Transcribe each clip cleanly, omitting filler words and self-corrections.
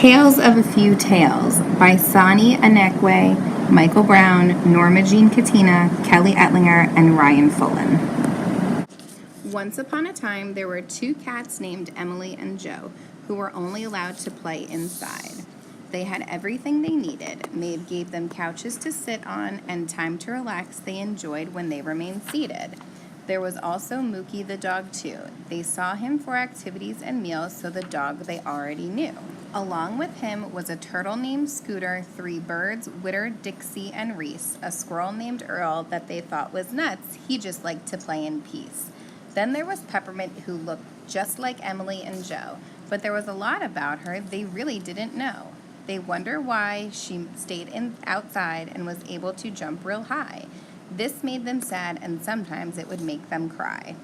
Tales of a Few Tales by Sani Anekwe, Michael Brown, Norma Jean Katina, Kelly Ettlinger, and Ryan Fullen. Once upon a time, there were two cats named Emily and Joe who were only allowed to play inside. They had everything they needed. Maeve gave them couches to sit on and time to relax they enjoyed when they remained seated. There was also Mookie the dog, too. They saw him for activities and meals, so the dog they already knew. Along with him was a turtle named Scooter, three birds, Witter, Dixie, and Reese, a squirrel named Earl that they thought was nuts. He just liked to play in peace. Then there was Peppermint, who looked just like Emily and Joe, but there was a lot about her they really didn't know. They wonder why she stayed outside and was able to jump real high. This made them sad, and sometimes it would make them cry.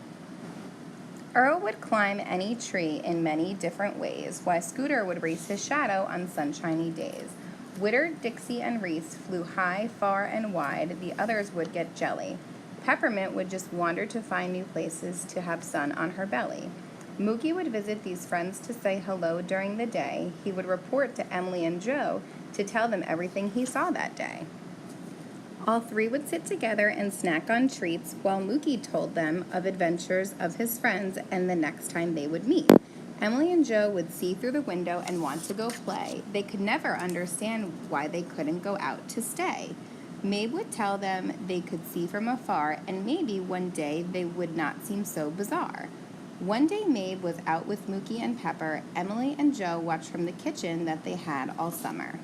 Earl would climb any tree in many different ways, while Scooter would race his shadow on sunshiny days. Witter, Dixie, and Reese flew high, far, and wide. The others would get jelly. Peppermint would just wander to find new places to have sun on her belly. Mookie would visit these friends to say hello during the day. He would report to Emily and Joe to tell them everything he saw that day. All three would sit together and snack on treats while Mookie told them of adventures of his friends and the next time they would meet. Emily and Joe would see through the window and want to go play. They could never understand why they couldn't go out to stay. Maeve would tell them they could see from afar, and maybe one day they would not seem so bizarre. One day Maeve was out with Mookie and Pepper. Emily and Joe watched from the kitchen that they had all summer.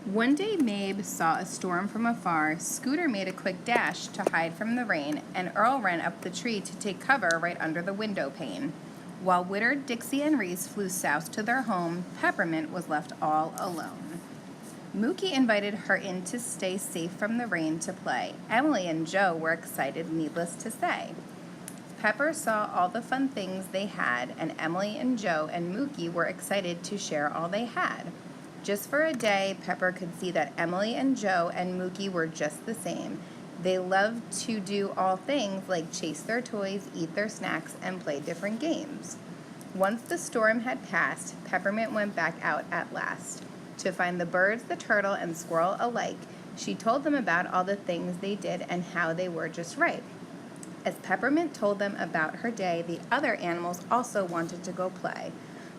One day Maeve saw a storm from afar. Scooter made a quick dash to hide from the rain, and Earl ran up the tree to take cover right under the window pane. While Witter, Dixie, and Reese flew south to their home, Peppermint was left all alone. Mookie invited her in to stay safe from the rain to play. Emily and Joe were excited, needless to say. Pepper saw all the fun things they had, and Emily and Joe and Mookie were excited to share all they had. Just for a day, Pepper could see that Emily and Joe and Mookie were just the same. They loved to do all things like chase their toys, eat their snacks, and play different games. Once the storm had passed, Peppermint went back out at last. To find the birds, the turtle, and squirrel alike, she told them about all the things they did and how they were just right. As Peppermint told them about her day, the other animals also wanted to go play.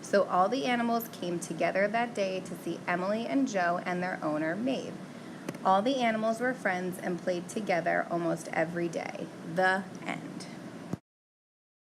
So all the animals came together that day to see Emily and Joe and their owner, Maeve. All the animals were friends and played together almost every day. The end.